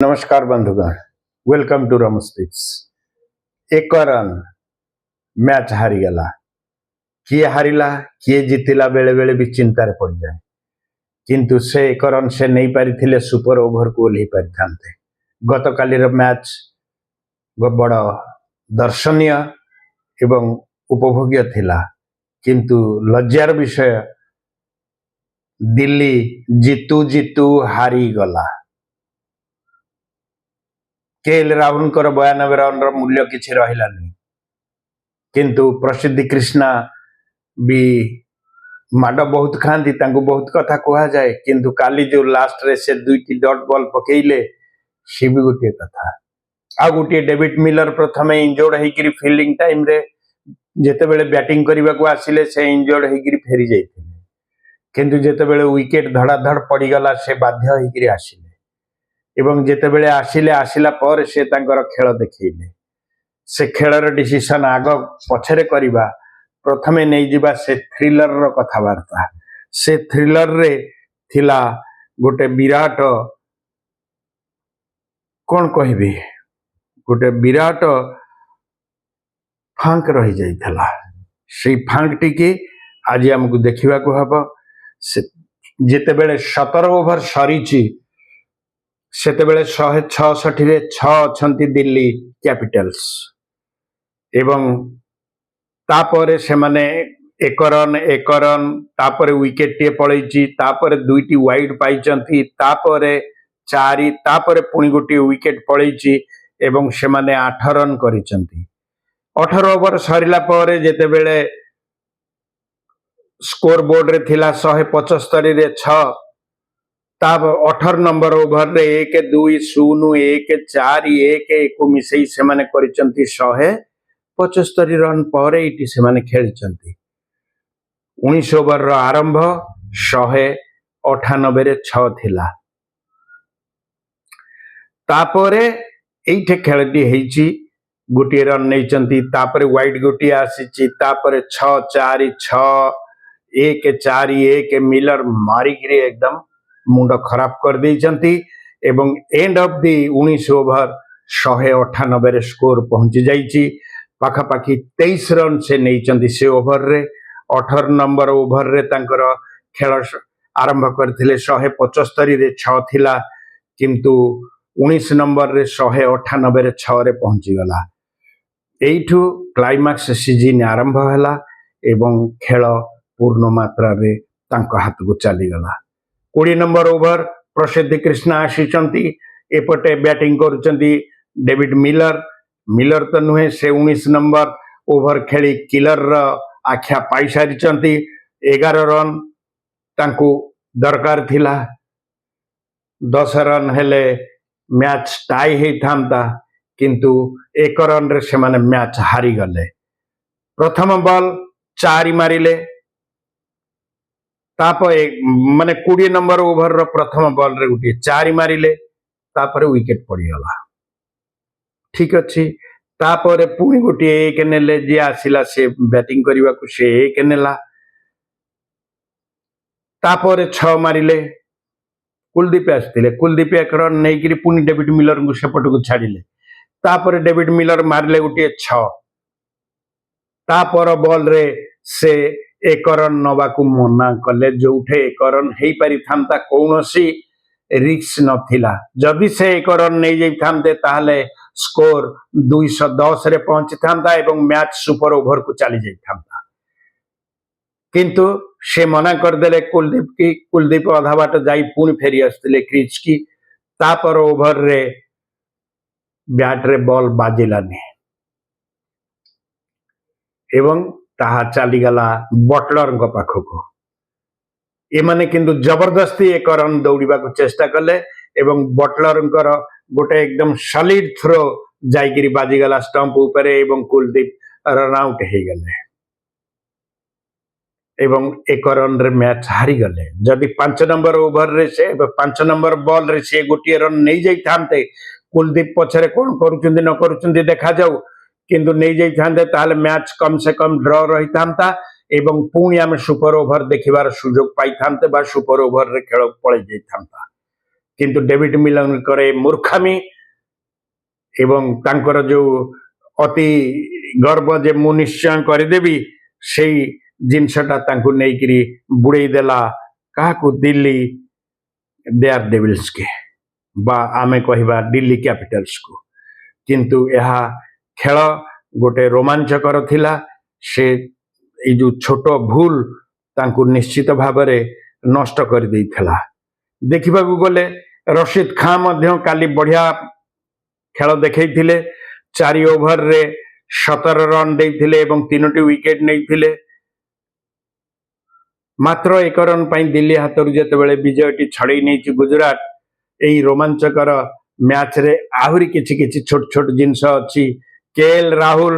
नमस्कार बंधुगण, welcome to rum speaks. एक रन मैच हारीगला, किए हारिला किए जीतिला बेले बेले भी चिंतार पड़ जाए, किंतु से एक रन से नहीं पारिथिले सुपर ओवर को ओल्ही पारिथांते। गतकालीर मैच बड़ दर्शनीय एवं उपभोग्य थिला, किंतु लज्जार विषय दिल्ली जीतू जीतू हारी गला। केएल राहुल 92 रन मूल्य किसी रहिलानी, किंतु प्रसिद्धि कृष्णा भी माड बहुत खाती, बहुत कथा कह जाए, किंतु काली जो लास्ट रे से दुईटी डॉट बॉल पकेले सी भी गोटे कथा। आ गोटे डेविड मिलर प्रथम इंजोर्ड होकर फील्डिंग टाइम रे जेते बेले बैटिंग करने को आसिले से इंजोर्ड होकर फेरी जाइए, किंतु जेते बेले विकेट धड़ाधड़ पड़गला से बाध्य होकर आसिले एवं जेते बेले आसिले आसिला पर से तांकर खेल देखिले। से खेलर डिसीजन आग पछरे करिबा, प्रथमे नहीं जिबा से थ्रिलर रो कथावार्ता। से थ्रिलर रे थिला गोटे विराट कौन कहबी, गोटे विराट फांक रही जाइथला। से फांक टिके आज हमको देखिबा को हबो। जेते बेले 17 ओवर सरीची सेतेबेले 166 रे 6 अछंती दिल्ली कैपिटल्स एवं तापरे से माने एक रन तापरे विकेट टे पड़ैची, तापरे दुईटी वाइड पाइचंती, तापरे 4 तापरे पुणी गोटे विकेट पड़ैची एवं से माने 8 रन करिचंती। 18 ओवर सरिला परे जेतेबेले स्कोर बोर्ड रे थिला 175 रे 6, ताब 18 नंबर ओवर रे 1-2-0-1-4-1 को मिसई से माने करिचंती 175 रन पर इटी से माने खेलिचंती। 19 ओवर रो आरंभ 198 रे 6 थिला। तापरे एइठे खेलटी हेइची, गोटे रन नैचंती, तापरे वाइड गोटे आसीची, तापरे 6-4-6-1-4-1 मिलर मारिकी एकदम मुंड खराब कर देइचंती एवं एंड ऑफ दी 19 ओवर 198 रे स्कोर पहुंची जाइची। पाखापाखी 23 रन से नैचंती से ओवर रे। 18 नंबर ओवर रे तांकर खेल आरंभ करथिले 175 रे 6 थिला, किंतु 19 नंबर रे 198 रे 6 रे पहुंची गला। एइठु क्लाइमैक्स सीजन आरंभ हला एवं खेल पूर्ण मात्रा रे तांको हाथ को चली गला। 20 नंबर ओवर प्रसिद्धि कृष्णा आसीचंती, एपटे बैटिंग करुचंती डेविड मिलर तो नुहे, से 19 नंबर ओवर खेली किलर आख्या पाई सारिचंती। 11 रन तांको दरकार थिला, 10 रन हेले मैच टाई हे थांता, किंतु 1 रन रे से माने मैच हारी गले। प्रथम बॉल 4 मारिले, तापर माने 20 नंबर ओवर रो प्रथम बॉल रे गोटे 4 मारिले, तापर विकेट पड़ीगला। ठीक अच्छी, तापर पुणी गोटे 1 नेले, जे आसिला से बैटिंग करने को से 1 नेला, तापर 6 मारिले। कुलदीप आसते, कुलदीप 1 रन नहीं पुणी डेविड मिलर को सेपट को छाड़िले, तापर डेविड मिलर मारिले गोटे 6, तापर बॉल रे से 1 रन नवा को मना कले, जो 1 रन हो पारि था कौन रिक्स नथिला। जदि से 1 रन नहीं जाई थांते ताहले स्कोर 210 रे पहुंची था एवं मैच सुपर ओवर को चली जाई था, किंतु से मना करदेले कुलदीप की। कुलदीप अधा बाट जाई पुणी फेरी आसते क्रिच की, तापर ओवर रे बैट रे बॉल बाजिलानी एवं ताहा चलीगला बटलर पाखक। एमाने किंतु जबरदस्ती 1 रन दौड़ा को चेष्टा कले एवं बटलर गोटे एकदम सॉलिड थ्रो जाइकिरी बाजिगला स्टंप ऊपर एवं कुलदीप रन आउट हो गले एवं 1 रन रे मैच हारी गले। जदि 5 नंबर ओवर रे से 5 नंबर बॉल रे से गोटे रन नहीं जाई थांते, कुलदीप पछरे कौन करुचंदी न करुचंदी देखा जाऊ, किंतु नहीं जाई थांते ताहले मैच कम से कम ड्रॉ रही थांता एवं पुणी आम सुपर ओवर देखिबार सुजोग पाई थांते बा सुपर ओवर रे खेल पड़े जाई थांता, किंतु डेविड मिलरଙ୍କର ଏ ମୂର୍ଖାମୀ ଏବଂ ତାଙ୍କର ଯୋଉ ଅତି ଗର୍ବ ଯେ ମୁଁ ନିଶ୍ଚୟ କରିଦେବି ସେଇ ଜିନିଷଟା ତାଙ୍କୁ ନେଇକିରି ବୁଡେଇ ଦେଲା କାହାକୁ ଦିଲ୍ଲୀ ଡେୟାର ଡେଭିଲ୍ସ के बा आमे कहवा दिल्ली कैपिटल्स को किंतु यह खेल गोटे रोमांचकर थिला से ये जो छोट भूल तांकु निश्चित भाव नष्ट कर देइथिला देखिबा गले रशीद खान मध्य काली बढ़िया खेल देखैथिले 4 ओवर रे 17 रन देइथिले एवं 3टी विकेट नैथिले मात्र 1 रन पाई दिल्ली हाथरू जेतेबेले विजयटी छड़ई नहीं गुजरात यही रोमांचकर मैच रे आहुरी किछि किछि छोट छोट जिनस अछि केएल राहुल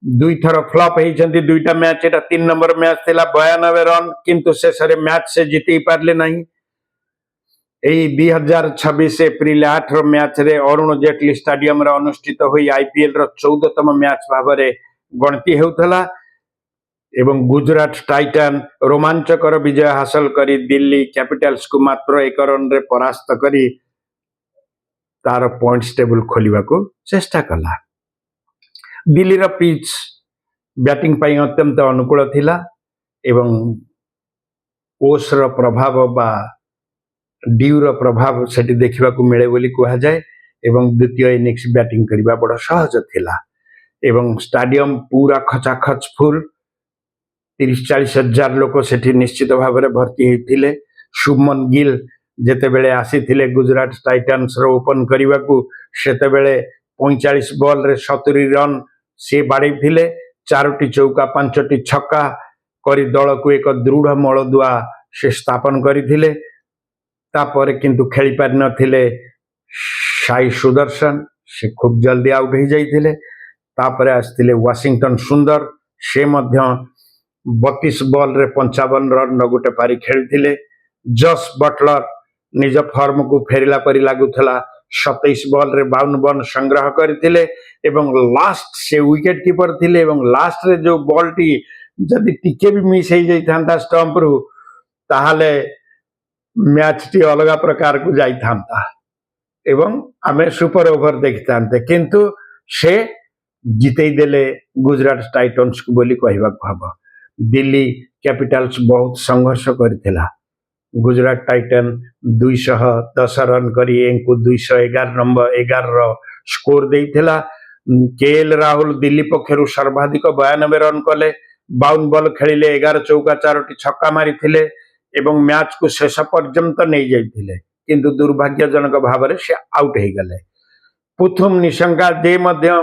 2 थर फ्लॉप होइछन्ती 2टा मैच एटा 3 नंबर मैच थिला 92 रन किंतु शेष रे मैच से जीति पारले नहीं एही 2026 एप्रिल 8 रो मैच रे अरुण जेटली स्टेडियम रे अनुष्ठित होई आईपीएल रो 14तम मैच भाबरे गणति हेउथला एवं गुजरात टाइटन रोमांचकर विजय हासिल करी दिल्ली कैपिटल्स को मात्र 1 रन रे परास्त करी तार पॉइंट्स टेबल खोलिबा को चेष्टा कला दिल्ली रो पिच बैटिंग पाई अत्यंत अनुकूल थिला एवं ओस रो प्रभाव बा ड्यू रो प्रभाव सेठी देखिबा को मिले बोली कहा जाए एवं द्वितीय इनिंग्स बैटिंग करिबा बड़ सहज थिला एवं स्टेडियम पूरा खचाखच फुल 30-40 हजार लोक सेठी निश्चित भाव में भर्ती होते शुभमन गिल जेते बेले आसी थिले गुजरात टाइटन्स रो ओपन करने को सेते बेले 45 बॉल रे 70 रन से बाड़ी थिले 4टी चौका 5टी छक्का करी दल को एक दृढ़ मलदुआ से स्थापन करथिले तापर किंतु खेली पारि नथिले साई सुदर्शन से खूब जल्दी आउट हो जाइथिले तापर आस्थिले वाशिंगटन सुंदर से मध्य 32 बॉल रे 55 रन गोटे पारी खेलते जस बटलर निज फॉर्म को फेरिला परी लागुथला 27 बॉल रे 52 रन संग्रह करथिले एवं लास्ट से विकेट कीपर थिले एवं लास्ट रे जो बॉल टी जदि टिके भी मिस हो जाइथांता स्टंप रु ताहाले मैच टी अलग प्रकार को जाइथांता एवं आमे सुपर ओवर देखिथांते किंतु से जितै देले गुजरात टाइटन्स को बोली कहबा हबो दिल्ली कैपिटल्स बहुत संघर्ष करथिला गुजरात टाइटन 210 रन करी एंकु 211 नंबर 11 रो स्कोर देइथिला केएल राहुल दिल्ली पक्षरु सर्वाधिक 92 रन कले 52 बॉल खेलिले 11 चौका 4टी छक्का मारिथिले एवं मैच को शेष पर्यंत नहीं जाइथिले किंतु दुर्भाग्यजनक भाव से आउट हो गले पुथुम निशंका जे मध्य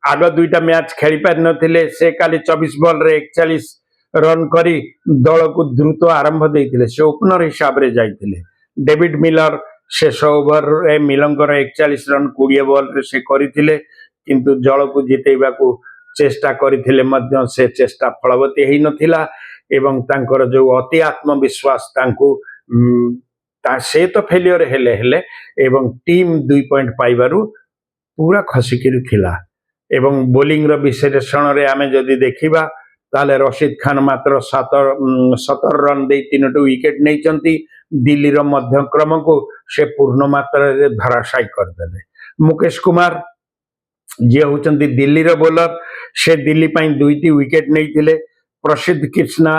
आग 2टा मैच खेली पारि नथिले से काली 24 बॉल रे 41 रन करी दल को द्रुत आरंभ देइथिले से ओपनर हिसाब रे जाइथिले डेविड मिलर शेष ओवर रे मिलंकर 41 रन 20 बॉल रे से करिथिले किंतु दल को जितेबा को चेष्टा करिथिले मध्य से चेष्टा फलवती हेई नथिला एवं तांकर जो अति आत्मविश्वास तांको से तो फेलियर हेले हेले एवं टीम 2 पॉइंट पाइबारु पूरा खसिकिरी थिला एवं बोलिंग रो विश्लेषण रे आमे जदि देखिबा ताले रशीद खान मात्र 17 रन दे 3टी विकेट नहीं दिल्ली रो मध्यक्रम को से पूर्ण मात्रा रे धराशायी कर देले मुकेश कुमार जे होचंती दिल्ली रो बॉलर से दिल्ली पाई 2टी विकेट नहीं थिले प्रसिद्ध कृष्णा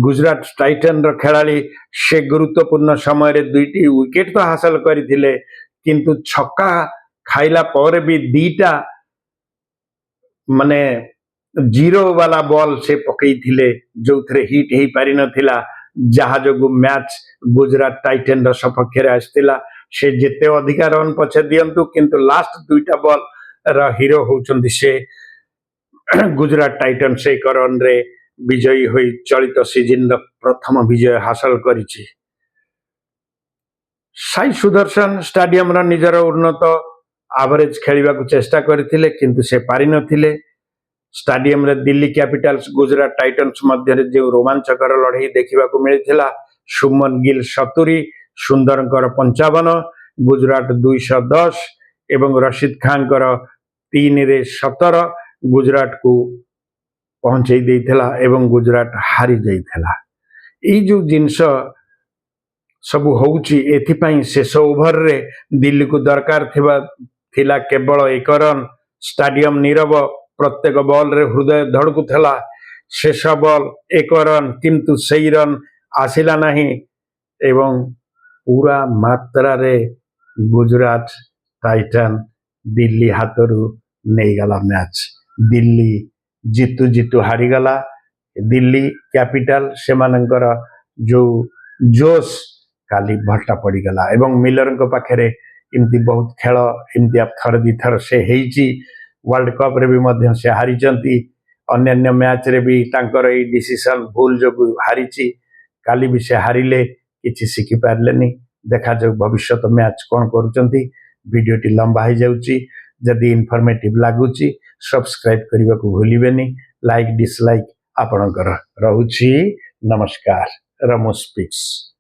गुजरात टाइटन रो खेलाड़ी से गुरुत्वपूर्ण समय रे 2टी विकेट तो हासिल करथिले किंतु छक्का खाइला पर भी 2टा माने 0 वाला बॉल से पकई थिले जो थरे हिट ही पारि नथिला जहा जो मैच गुजरात टाइटन रो सपक्ष रे आस्तिला से जेते अधिक रन पछे दियंतु किंतु लास्ट 2टा बॉल रो हीरो होचंती से गुजरात टाइटन से 1 रन रे विजयी होई चलित सीजन रो प्रथम विजय हासिल करिछि साई सुदर्शन स्टेडियम रो निजर उन्नत एवरेज खेलिबा को चेष्टा करथिले किंतु से पारि नथिले स्टेडियम रे दिल्ली कैपिटल्स गुजरात टाइटन्स मध्य रे जो रोमांचकर लड़ाई देखिबा को मिलिथिला शुभमन गिल 70 सुंदरकर 55 गुजरात 210 एवं रशीद खान कर 3 रे 17 गुजरात को पहुंचाई देइथिला एवं गुजरात हारी जाइथिला ई जो जिंस ସବୁ ହଉଛି ଏଥିପାଇଁ ଶେଷ ଓଭରରେ ଦିଲ୍ଲୀକୁ ଦରକାର ଥିଲା କେବଳ 1 ରନ୍। ଷ୍ଟାଡିୟମ ନୀରବ, ପ୍ରତ୍ୟେକ ବଲରେ ହୃଦୟ ଧଡ଼କୁଥିଲା। ଶେଷ ବଲ୍ 1 ରନ୍, କିନ୍ତୁ ସେଇ ରନ୍ ଆସିଲା ନାହିଁ ଏବଂ ପୁରା ମାତ୍ରାରେ ଗୁଜରାଟ ଟାଇଟାନ ଦିଲ୍ଲୀ ହାତରୁ ନେଇଗଲା ମ୍ୟାଚ୍। ଦିଲ୍ଲୀ ଜିତୁ ଜିତୁ ହାରିଗଲା। ଦିଲ୍ଲୀ କ୍ୟାପିଟାଲ ସେମାନଙ୍କର ଯୋଉ ଜୋଶ କାଲି ଭଟ୍ଟା ପଡ଼ିଗଲା ଏବଂ ମିଲରଙ୍କ ପାଖରେ ଏମିତି ବହୁତ ଖେଳ ଏମିତି ଥରେ ଦିଥର ସେ ହେଇଛି। ୱାର୍ଲଡ କପ୍ରେ ବି ମଧ୍ୟ ସେ ହାରିଛନ୍ତି। ଅନ୍ୟାନ୍ୟ ମ୍ୟାଚ୍ରେ ବି ତାଙ୍କର ଏଇ ଡିସିସନ୍ ଭୁଲ ଯୋଗୁଁ ହାରିଛି। କାଲି ବି ସେ ହାରିଲେ, କିଛି ଶିଖିପାରିଲେନି। ଦେଖାଯାଉ ଭବିଷ୍ୟତ ମ୍ୟାଚ୍ କ'ଣ କରୁଛନ୍ତି। ଭିଡ଼ିଓଟି ଲମ୍ବା ହେଇଯାଉଛି। ଯଦି ଇନଫର୍ମେଟିଭ ଲାଗୁଛି ସବସ୍କ୍ରାଇବ୍ କରିବାକୁ ଭୁଲିବେନି। ଲାଇକ୍ ଡିସଲାଇକ୍ ଆପଣଙ୍କର। ରହୁଛି। ନମସ୍କାର। ରମୁ ସ୍ପିକ୍ସ।